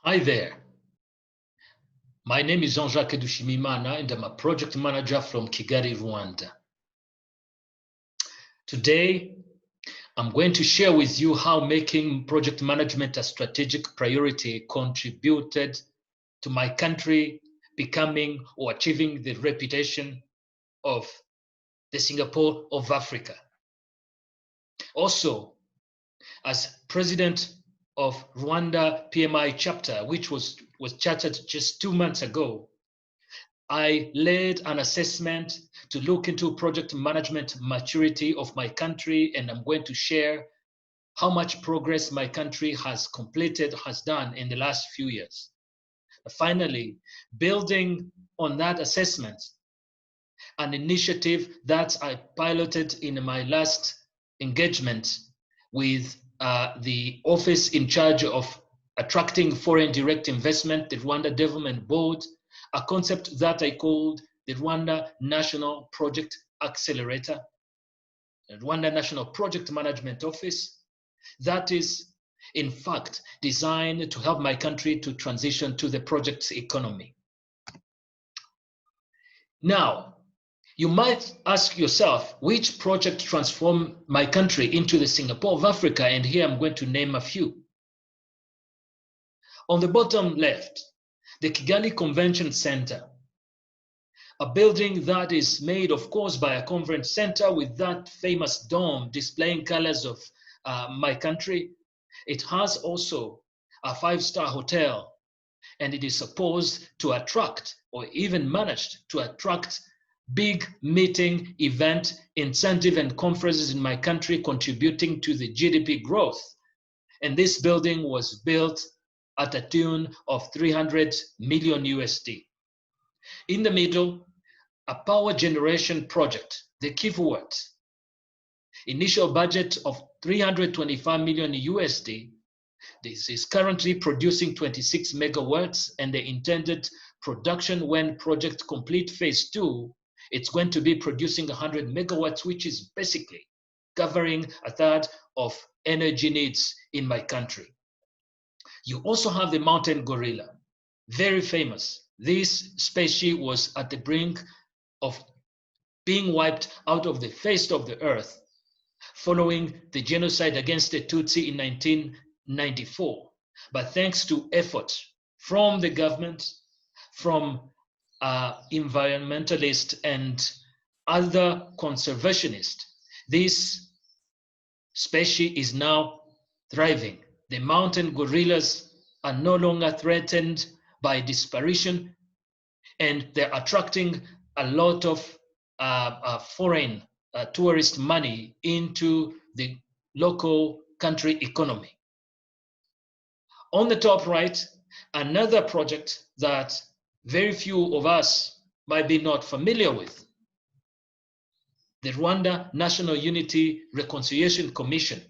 Hi there. My name is Jacques, and I'm a project manager from Kigali, Rwanda. Today, I'm going to share with you how making project management a strategic priority contributed to my country becoming or achieving the reputation of the Singapore of Africa. Also, as president of Rwanda PMI chapter, which was chartered just 2 months ago, I led an assessment to look into project management maturity of my country, and I'm going to share how much progress my country has done in the last few years. Finally, building on that assessment, an initiative that I piloted in my last engagement with the office in charge of attracting foreign direct investment, the Rwanda Development Board, a concept that I called the Rwanda National Project Accelerator, the Rwanda National Project Management Office, that is, in fact, designed to help my country to transition to the project economy. Now, you might ask yourself, which project transformed my country into the Singapore of Africa? And here I'm going to name a few. On the bottom left, the Kigali Convention Center, a building that is made, of course, by a conference center with that famous dome displaying colors of my country. It has also a 5-star hotel, and it is supposed to attract, or even managed to attract, big meeting, event, incentive, and conferences in my country, contributing to the GDP growth. And this building was built at a tune of 300 million USD. In the middle, a power generation project, the Kivu, initial budget of 325 million USD. This is currently producing 26 megawatts, and the intended production when project complete phase 2, it's going to be producing 100 megawatts, which is basically covering a third of energy needs in my country. You also have the mountain gorilla, very famous. This species was at the brink of being wiped out of the face of the earth following the genocide against the Tutsi in 1994. But thanks to efforts from the government, from environmentalists and other conservationists, this species is now thriving. The mountain gorillas are no longer threatened by disparition, and they're attracting a lot of foreign tourist money into the local country economy. On the top right, another project that very few of us might be not familiar with, the Rwanda National Unity Reconciliation Commission.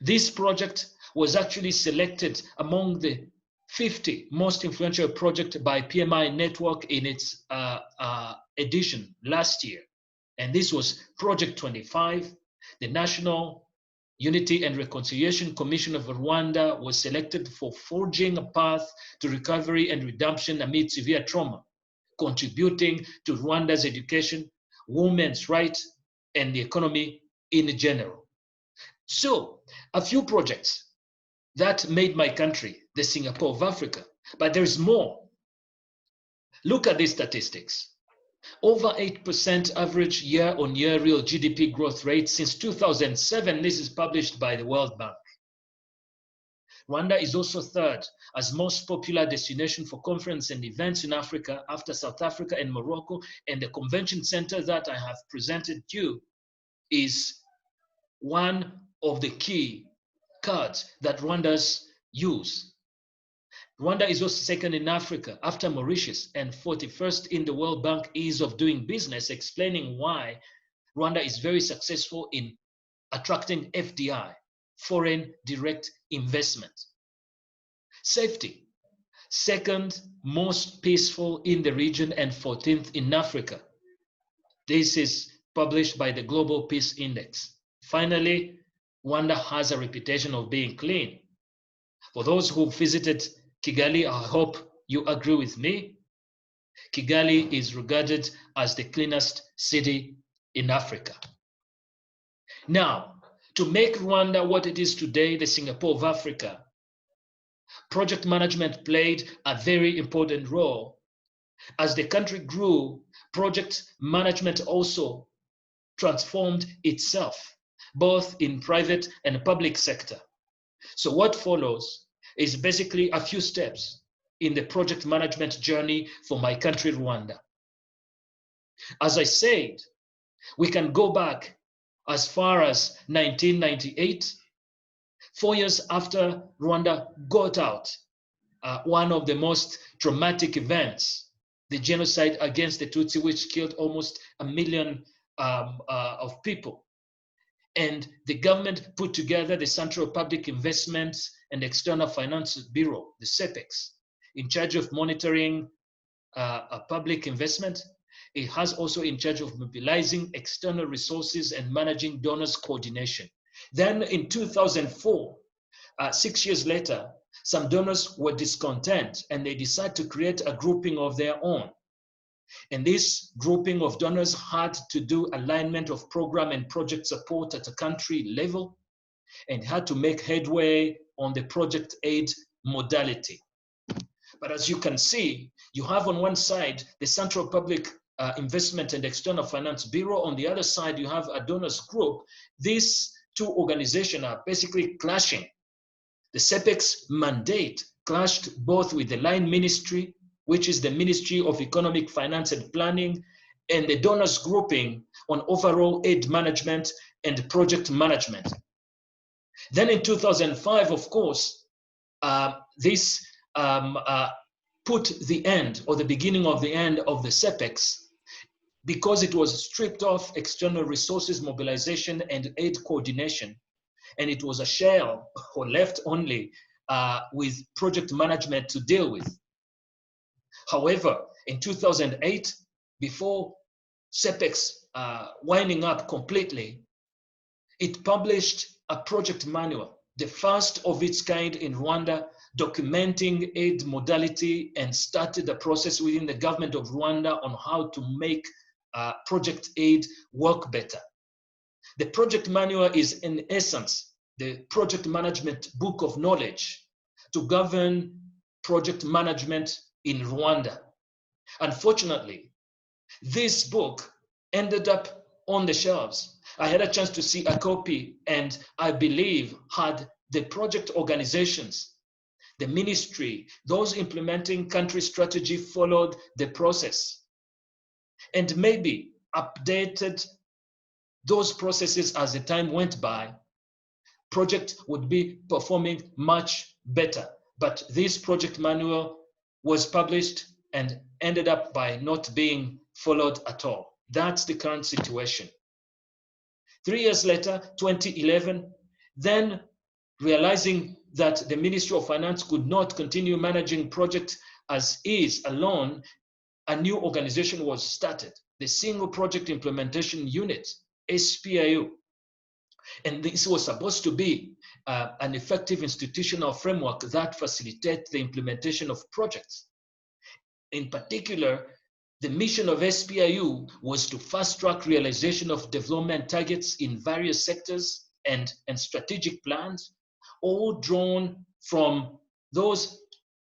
This project was actually selected among the 50 most influential projects by PMI network in its edition last year. And this was Project 25. The National Unity and Reconciliation Commission of Rwanda was selected for forging a path to recovery and redemption amid severe trauma, contributing to Rwanda's education, women's rights, and the economy in general. So, a few projects that made my country the Singapore of Africa, but there's more. Look at these statistics. Over 8% average year-on-year real GDP growth rate since 2007. This is published by the World Bank. Rwanda is also third as most popular destination for conference and events in Africa after South Africa and Morocco, and the convention center that I have presented to you is one of the key cards that Rwandans use. Rwanda is also second in Africa after Mauritius and 41st in the World Bank Ease of Doing Business, explaining why Rwanda is very successful in attracting FDI, foreign direct investment. Safety, second most peaceful in the region and 14th in Africa. This is published by the Global Peace Index. Finally, Rwanda has a reputation of being clean. For those who visited Kigali, I hope you agree with me, Kigali is regarded as the cleanest city in Africa. Now, to make Rwanda what it is today, the Singapore of Africa, project management played a very important role. As the country grew, project management also transformed itself, both in private and public sector. So what follows is basically a few steps in the project management journey for my country, Rwanda. As I said, we can go back as far as 1998, 4 years after Rwanda got out, one of the most traumatic events, the genocide against the Tutsi, which killed almost 1 million of people. And the government put together the Central Public Investments and External Finance Bureau, the CEPEX, in charge of monitoring public investment. It has also in charge of mobilizing external resources and managing donors coordination. Then in 2004, 6 years later, some donors were discontent and they decided to create a grouping of their own. And this grouping of donors had to do alignment of program and project support at a country level and had to make headway on the project aid modality. But as you can see, you have on one side the Central Public Investment and External Finance Bureau. On the other side, you have a donors group. These two organizations are basically clashing. The CEPEX mandate clashed both with the line ministry, which is the Ministry of Economic Finance and Planning, and the donors grouping on overall aid management and project management. Then in 2005, of course, this put the end or the beginning of the end of the CEPEX because it was stripped of external resources mobilization and aid coordination. And it was a shell or left only with project management to deal with. However, in 2008, before CEPEX winding up completely, it published a project manual, the first of its kind in Rwanda, documenting aid modality and started the process within the government of Rwanda on how to make project aid work better. The project manual is in essence the project management book of knowledge to govern project management in Rwanda. Unfortunately, this book ended up on the shelves. I had a chance to see a copy, and I believe had the project organizations, the ministry, those implementing country strategy followed the process and maybe updated those processes as the time went by, project would be performing much better. But this project manual was published and ended up by not being followed at all. That's the current situation. 3 years later, 2011, then realizing that the Ministry of Finance could not continue managing projects as is alone, a new organization was started, the Single Project Implementation Unit, SPIU. And this was supposed to be an effective institutional framework that facilitates the implementation of projects. In particular, the mission of SPIU was to fast-track realization of development targets in various sectors and strategic plans, all drawn from those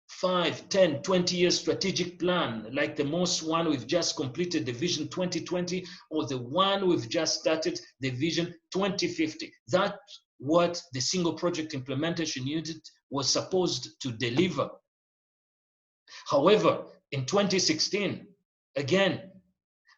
5, 10, 20-year strategic plan, like the most one we've just completed, the Vision 2020, or the one we've just started, the Vision 2050. That's what the Single Project Implementation Unit was supposed to deliver. However, in 2016, again,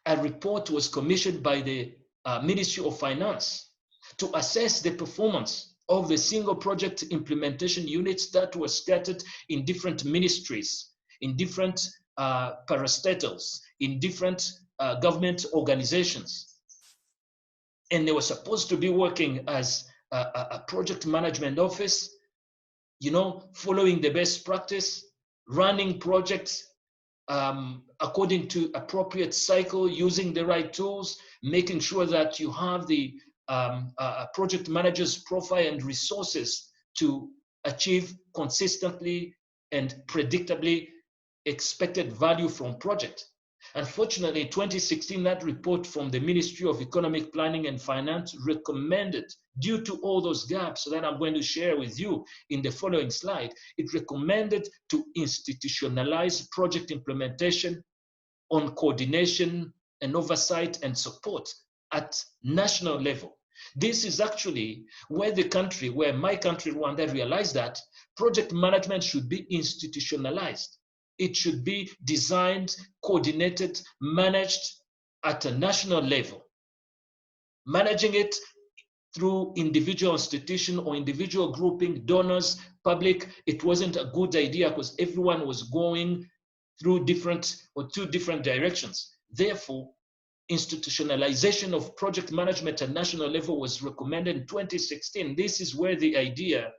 a report was commissioned by the Ministry of Finance to assess the performance of the Single Project Implementation Units that were scattered in different ministries, in different parastatals, in different government organizations. And they were supposed to be working as a project management office, you know, following the best practice, running projects according to appropriate cycle, using the right tools, making sure that you have the project manager's profile and resources to achieve consistently and predictably expected value from project. Unfortunately, in 2016, that report from the Ministry of Economic Planning and Finance recommended, due to all those gaps that I'm going to share with you in the following slide, it recommended to institutionalize project implementation on coordination and oversight and support at national level. This is actually where my country, Rwanda, realized that project management should be institutionalized. It should be designed, coordinated, managed at a national level. Managing it through individual institution or individual grouping, donors, public, it wasn't a good idea because everyone was going through two different directions. Therefore, institutionalization of project management at national level was recommended in 2016. This is where the idea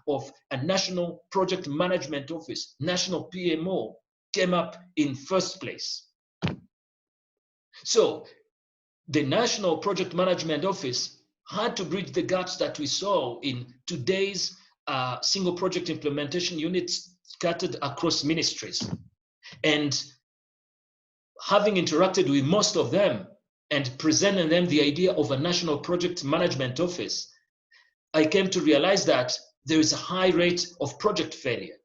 of a national project management office, national PMO, came up in first place. So the national project management office had to bridge the gaps that we saw in today's single project implementation units scattered across ministries. And having interacted with most of them and presenting them the idea of a national project management office, I came to realize that there is a high rate of project failure.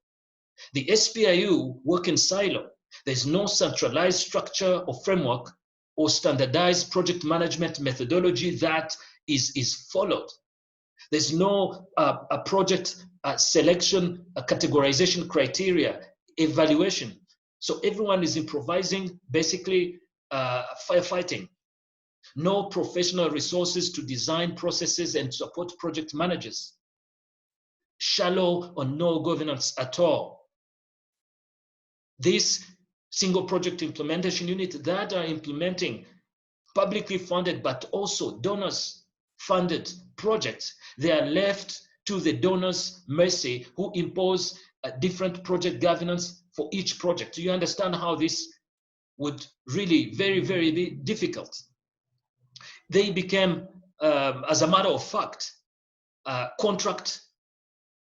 The SPIU work in silo. There's no centralized structure or framework or standardized project management methodology that is followed. There's no a project selection, a categorization criteria, evaluation. So everyone is improvising, basically firefighting. No professional resources to design processes and support project managers. Shallow or no governance at all. This single project implementation unit that are implementing publicly funded but also donors funded projects, they are left to the donors' mercy who impose a different project governance for each project. Do you understand how this would really very, very be difficult? They became, as a matter of fact, contract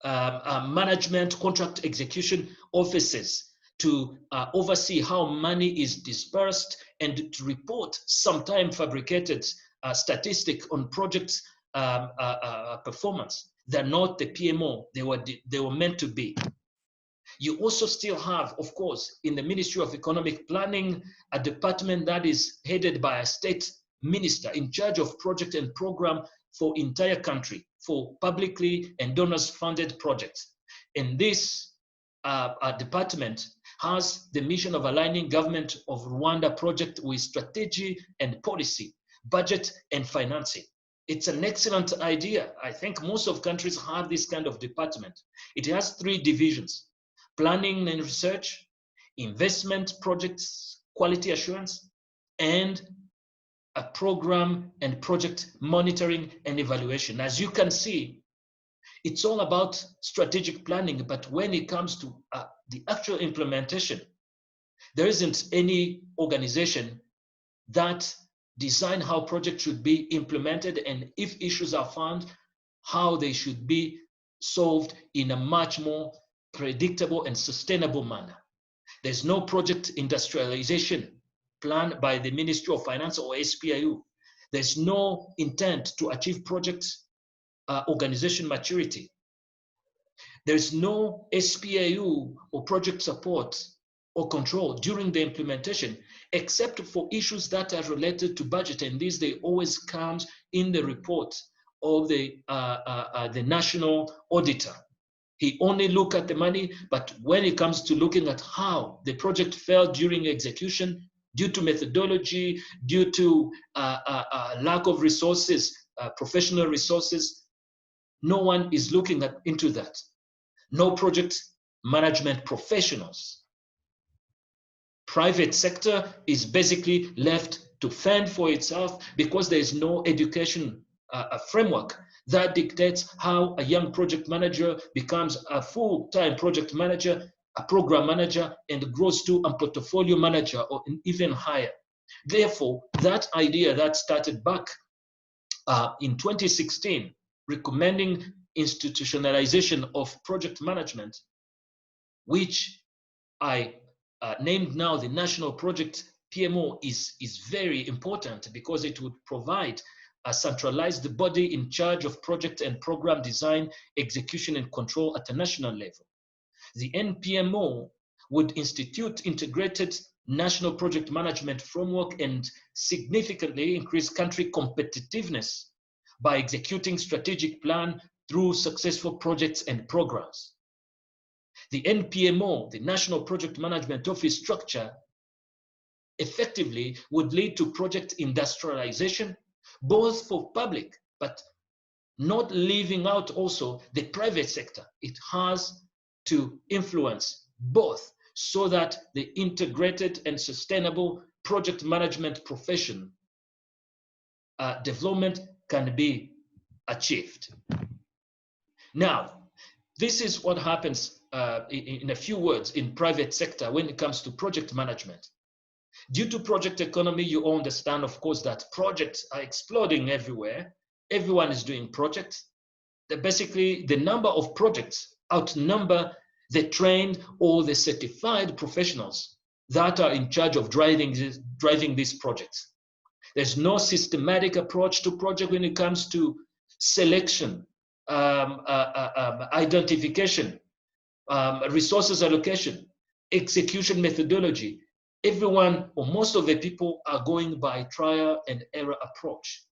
management, contract execution offices to oversee how money is dispersed and to report sometimes fabricated statistic on project performance. They're not the PMO they were meant to be. You also still have, of course, in the Ministry of Economic Planning, a department that is headed by a state minister in charge of project and program for entire country, for publicly and donors funded projects. And this department has the mission of aligning government of Rwanda project with strategy and policy, budget and financing. It's an excellent idea. I think most of countries have this kind of department. It has 3 divisions: planning and research, investment projects, quality assurance, and a program and project monitoring and evaluation. As you can see, it's all about strategic planning, but when it comes to the actual implementation, there isn't any organization that design how projects should be implemented, and if issues are found, how they should be solved in a much more predictable and sustainable manner. There's no project industrialization plan by the Ministry of Finance or SPIU. There's no intent to achieve project organization maturity. There's no SPIU or project support or control during the implementation, except for issues that are related to budget. And these, they always comes in the report of the national auditor. He only look at the money, but when it comes to looking at how the project failed during execution, due to methodology, due to lack of resources, professional resources, no one is looking into that. No project management professionals. Private sector is basically left to fend for itself because there is no education framework that dictates how a young project manager becomes a full-time project manager, a program manager, and grows to a portfolio manager or even higher. Therefore, that idea that started back in 2016, recommending institutionalization of project management, which I named now the National Project PMO, is very important because it would provide a centralized body in charge of project and program design, execution, and control at a national level. The NPMO would institute integrated national project management framework and significantly increase country competitiveness by executing strategic plan through successful projects and programs. The NPMO, the National Project Management Office structure, effectively would lead to project industrialization, both for public, but not leaving out also the private sector. It has to influence both so that the integrated and sustainable project management profession development can be achieved. Now, this is what happens in a few words in private sector when it comes to project management. Due to project economy, you understand, of course, that projects are exploding everywhere. Everyone is doing projects. Basically, the number of projects outnumber the trained or the certified professionals that are in charge of driving these projects. There's no systematic approach to project when it comes to selection, identification, resources allocation, execution methodology. Everyone or most of the people are going by trial and error approach.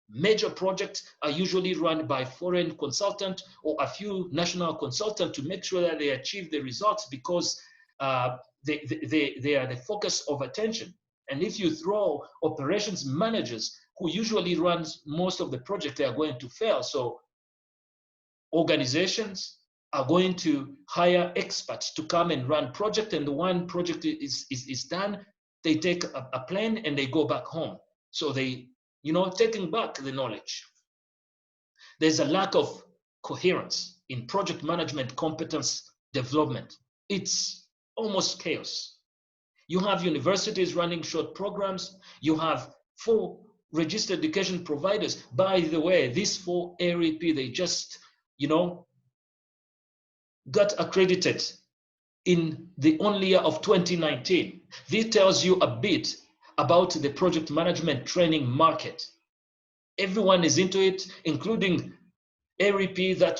Major projects are usually run by foreign consultant or a few national consultants to make sure that they achieve the results because they are the focus of attention. And if you throw operations managers who usually run most of the project, they are going to fail. So organizations are going to hire experts to come and run project, and the one project is done, they take a plane and they go back home. So they, taking back the knowledge. There's a lack of coherence in project management competence development. It's almost chaos. You have universities running short programs. You have 4 registered education providers. By the way, these 4 REP, they just, got accredited in the only year of 2019. This tells you a bit about the project management training market. Everyone is into it, including REP that,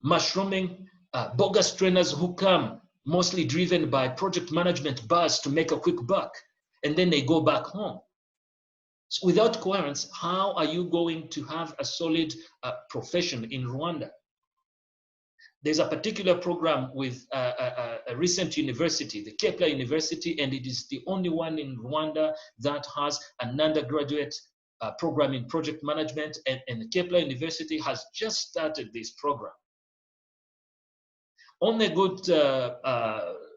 mushrooming, bogus trainers who come mostly driven by project management buzz to make a quick buck, and then they go back home. So without coherence, how are you going to have a solid profession in Rwanda? There's a particular program with a recent university, the Kepler University, and it is the only one in Rwanda that has an undergraduate program in project management, and the Kepler University has just started this program. On the good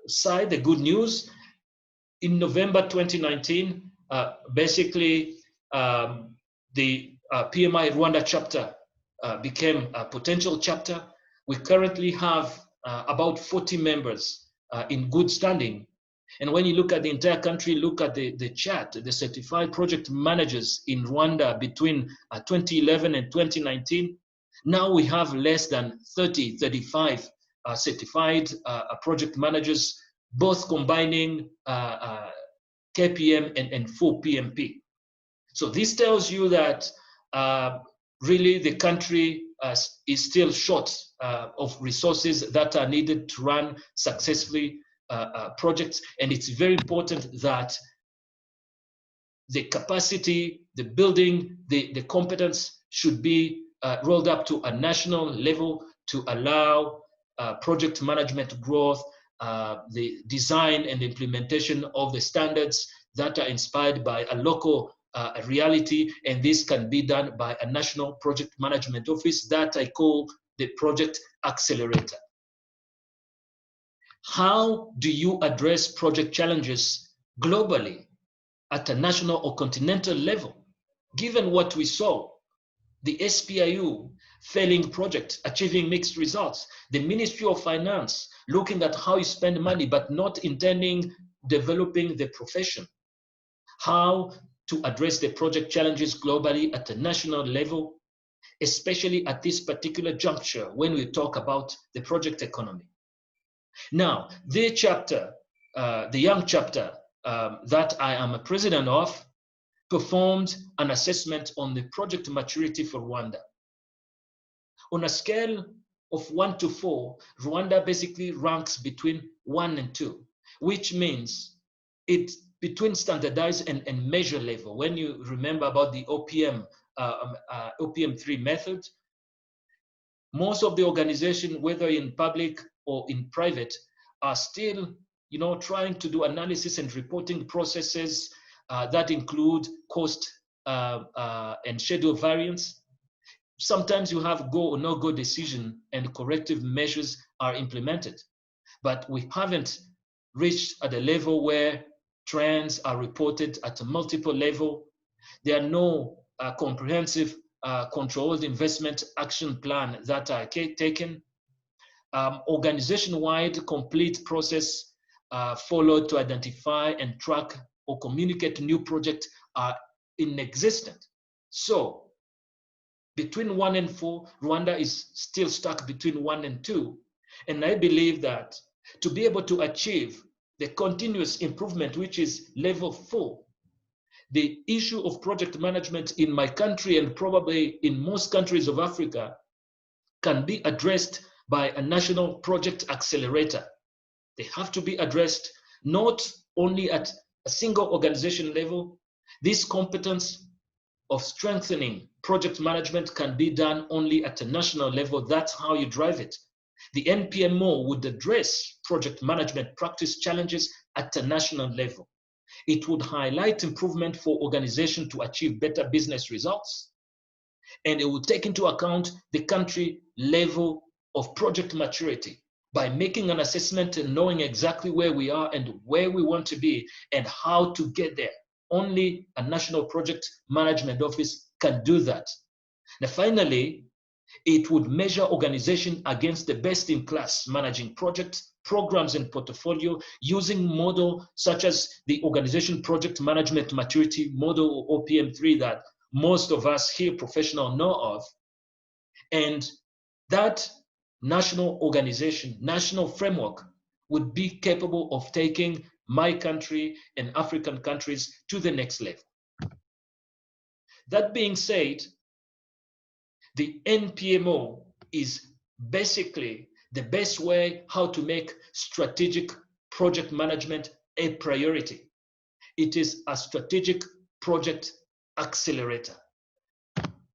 side, the good news, in November 2019, basically the PMI Rwanda chapter became a potential chapter. We currently have about 40 members in good standing. And when you look at the entire country, look at the chart, the certified project managers in Rwanda between 2011 and 2019. Now we have less than 35 certified project managers, both combining KPM and full PMP. So this tells you that really the country is still short of resources that are needed to run successfully projects, and it's very important that the capacity, the building, the competence should be rolled up to a national level to allow project management growth, the design and implementation of the standards that are inspired by a local reality, and this can be done by a national project management office that I call the project accelerator. How do you address project challenges globally at a national or continental level? Given what we saw, the SPIU failing project, achieving mixed results, the Ministry of Finance looking at how you spend money but not intending developing the profession. How to address the project challenges globally at a national level? especially at this particular juncture when we talk about the project economy. Now, the chapter, the young chapter that I am a president of, performed an assessment on the project maturity for Rwanda. On a scale of 1 to 4, Rwanda basically ranks between 1 and 2, which means it's between standardized and measure level. When you remember about the OPM 3 method, most of the organization, whether in public or in private, are still, trying to do analysis and reporting processes that include cost and schedule variance. Sometimes you have go or no go decision and corrective measures are implemented, but we haven't reached at a level where trends are reported at a multiple level. There are no comprehensive controlled investment action plan that are taken. Organization-wide complete process followed to identify and track or communicate new projects are inexistent. So between 1 and 4, Rwanda is still stuck between 1 and 2. And I believe that to be able to achieve the continuous improvement, which is level 4, the issue of project management in my country and probably in most countries of Africa can be addressed by a national project accelerator. They have to be addressed not only at a single organization level. This competence of strengthening project management can be done only at a national level. That's how you drive it. The NPMO would address project management practice challenges at a national level. It would highlight improvement for organizations to achieve better business results, and it would take into account the country level of project maturity by making an assessment and knowing exactly where we are and where we want to be and how to get there. Only a national project management office can do that. Now, finally, it would measure organization against the best in class managing projects, programs, and portfolio using model such as the Organization Project Management Maturity Model, or OPM3, that most of us here professionals know of. And that national organization, national framework would be capable of taking my country and African countries to the next level. That being said, the NPMO is basically the best way how to make strategic project management a priority. It is a strategic project accelerator.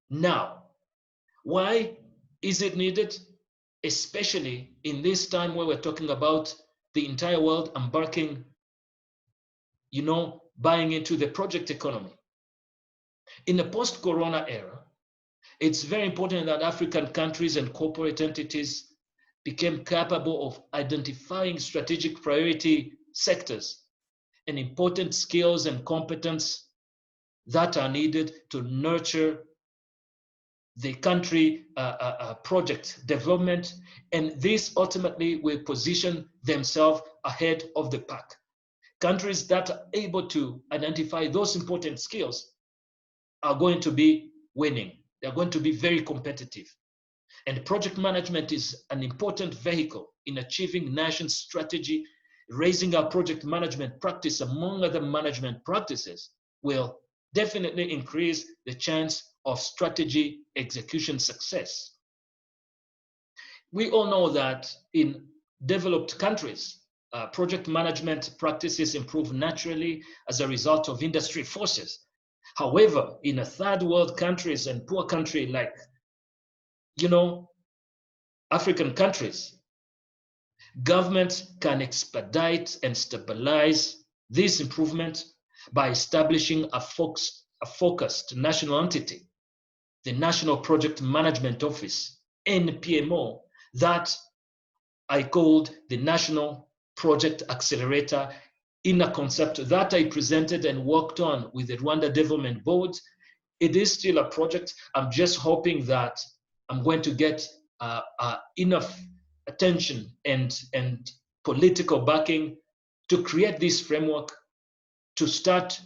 Now, why is it needed? Especially in this time where we're talking about the entire world embarking, buying into the project economy. In the post-corona era, it's very important that African countries and corporate entities became capable of identifying strategic priority sectors and important skills and competence that are needed to nurture the country project development, and this ultimately will position themselves ahead of the pack. Countries that are able to identify those important skills are going to be winning. They're going to be very competitive. And project management is an important vehicle in achieving nation's strategy. Raising our project management practice among other management practices will definitely increase the chance of strategy execution success. We all know that in developed countries, project management practices improve naturally as a result of industry forces. However, in a third world countries and poor country like, African countries, governments can expedite and stabilize this improvement by establishing a focused national entity, the National Project Management Office, NPMO, that I called the National Project Accelerator, in a concept that I presented and worked on with the Rwanda Development Board. It is still a project. I'm just hoping that I'm going to get enough attention and political backing to create this framework to start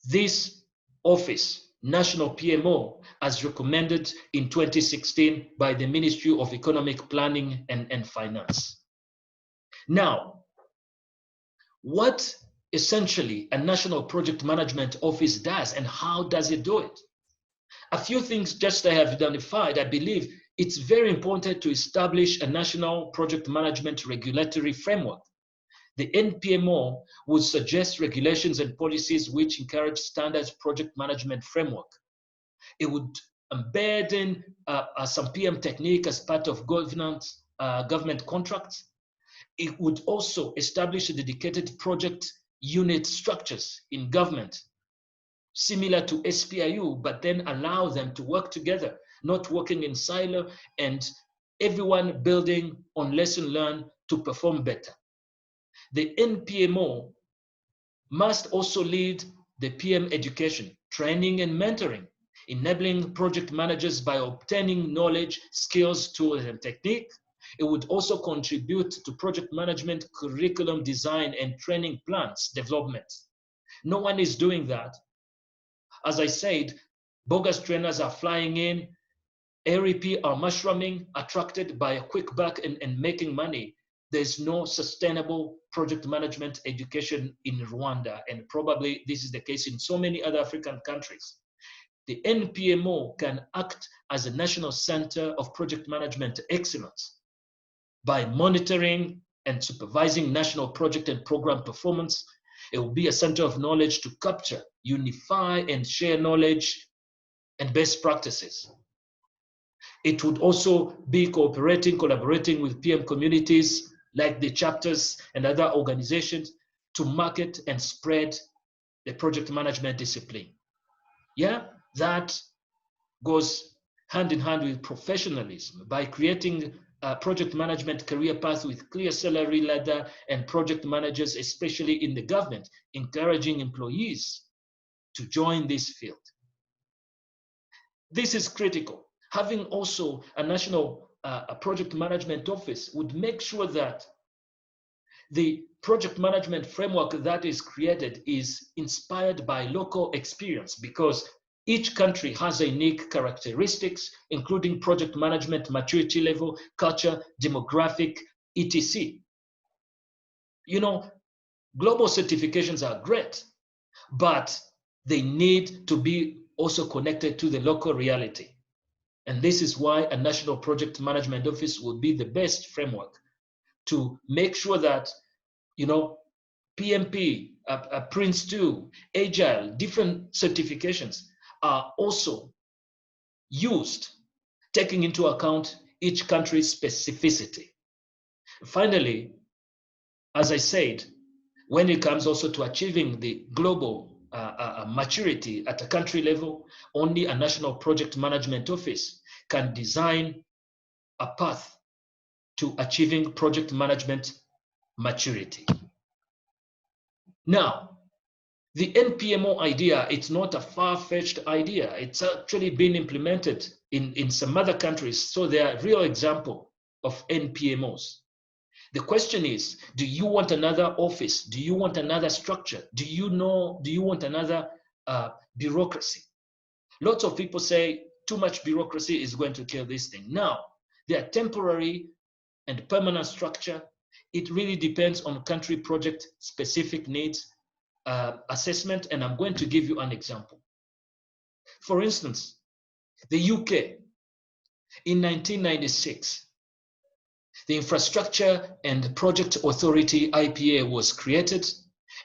this office, national PMO as recommended in 2016 by the Ministry of Economic Planning and Finance. Now, what essentially a national project management office does and how does it do it? A few things just I have identified. I believe it's very important to establish a national project management regulatory framework. The NPMO would suggest regulations and policies which encourage standards project management framework. It would embed in some PM technique as part of government contracts. It would also establish a dedicated project unit structures in government, similar to SPIU, but then allow them to work together, not working in silo, and everyone building on lesson learned to perform better. The NPMO must also lead the PM education, training, and mentoring, enabling project managers by obtaining knowledge, skills, tools, and technique. It would also contribute to project management curriculum design and training plans development. No one is doing that. As I said, bogus trainers are flying in, REP are mushrooming, attracted by a quick buck and making money. There's no sustainable project management education in Rwanda, and probably this is the case in so many other African countries. The NPMO can act as a national center of project management excellence by monitoring and supervising national project and program performance. It will be a center of knowledge to capture, unify, and share knowledge and best practices. It would also be collaborating with PM communities like the chapters and other organizations to market and spread the project management discipline. Yeah, that goes hand in hand with professionalism by creating a project management career path with clear salary ladder and project managers, especially in the government, encouraging employees to join this field. This is critical. Having also a national project management office would make sure that the project management framework that is created is inspired by local experience, because each country has a unique characteristics, including project management maturity level, culture, demographic, etc. You know, global certifications are great, but they need to be also connected to the local reality. And this is why a national project management office will be the best framework to make sure that, you know, PMP, Prince 2, Agile, different certifications are also used, taking into account each country's specificity. Finally, as I said, when it comes also to achieving the global maturity at a country level, only a national project management office can design a path to achieving project management maturity. Now, the NPMO idea, it's not a far-fetched idea. It's actually been implemented in some other countries. So they are real example of NPMOs. The question is, do you want another office? Do you want another structure? Do you want another bureaucracy? Lots of people say too much bureaucracy is going to kill this thing. Now, they are temporary and permanent structure. It really depends on country project specific needs assessment, and I'm going to give you an example. For instance, the UK in 1996, the Infrastructure and Project Authority IPA was created,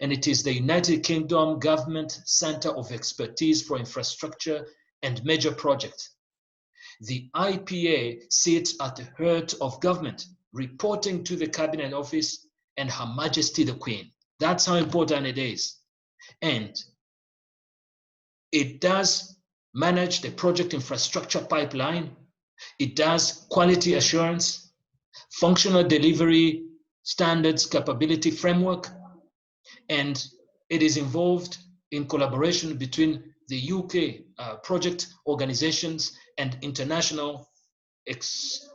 and it is the United Kingdom Government Center of Expertise for Infrastructure and Major Projects. The IPA sits at the heart of government, reporting to the Cabinet Office and Her Majesty the Queen. That's how important it is. And it does manage the project infrastructure pipeline. It does quality assurance, functional delivery standards capability framework, and it is involved in collaboration between the UK project organizations and international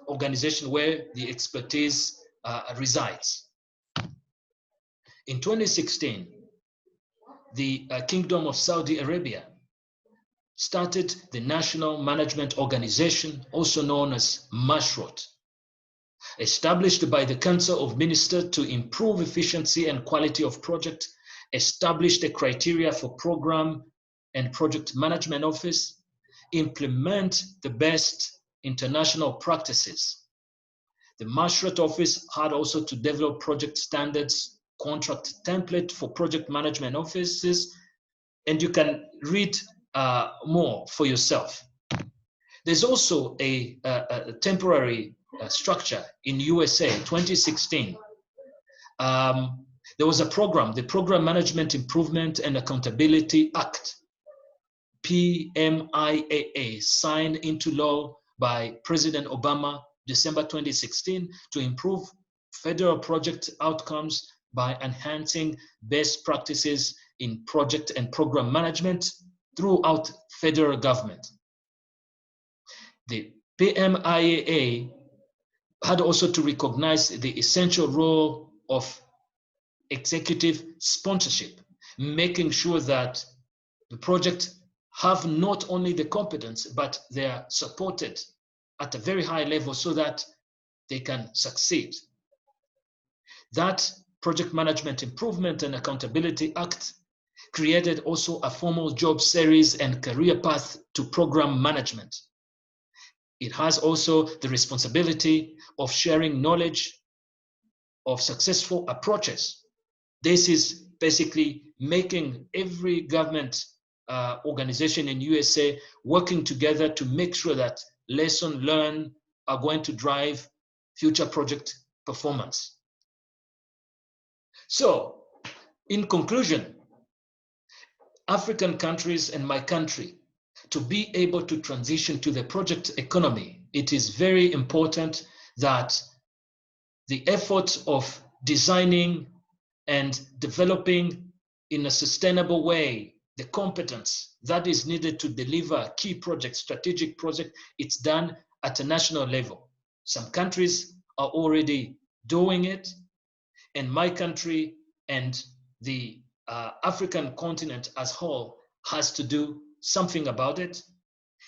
organization where the expertise resides. In 2016, the Kingdom of Saudi Arabia started the National Management Organization, also known as MASHROT, established by the Council of Ministers to improve efficiency and quality of project, established a criteria for program and project management office, implement the best international practices. The MASHROT office had also to develop project standards, contract template for project management offices, and you can read more for yourself. There's also a temporary structure in USA, 2016. There was a program, the Program Management Improvement and Accountability Act, PMIAA, signed into law by President Obama, December 2016, to improve federal project outcomes by enhancing best practices in project and program management throughout federal government. The PMIAA had also to recognize the essential role of executive sponsorship, making sure that the project have not only the competence, but they are supported at a very high level so that they can succeed. That Project Management Improvement and Accountability Act created also a formal job series and career path to program management. It has also the responsibility of sharing knowledge of successful approaches. This is basically making every government organization in USA working together to make sure that lessons learned are going to drive future project performance. So, in conclusion, African countries and my country, to be able to transition to the project economy, it is very important that the effort of designing and developing in a sustainable way the competence that is needed to deliver key projects, strategic project, it's done at a national level. Some countries are already doing it, and my country and the African continent as a whole has to do something about it.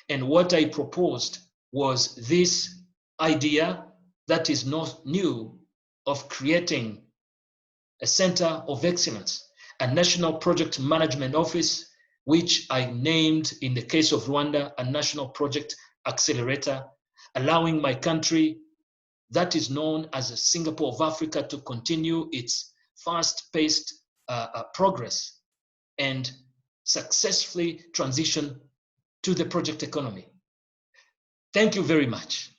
And what I proposed was this idea that is not new of creating a center of excellence, a national project management office, which I named in the case of Rwanda, a national project accelerator, allowing my country that is known as a Singapore of Africa to continue its fast-paced progress and successfully transition to the project economy. Thank you very much.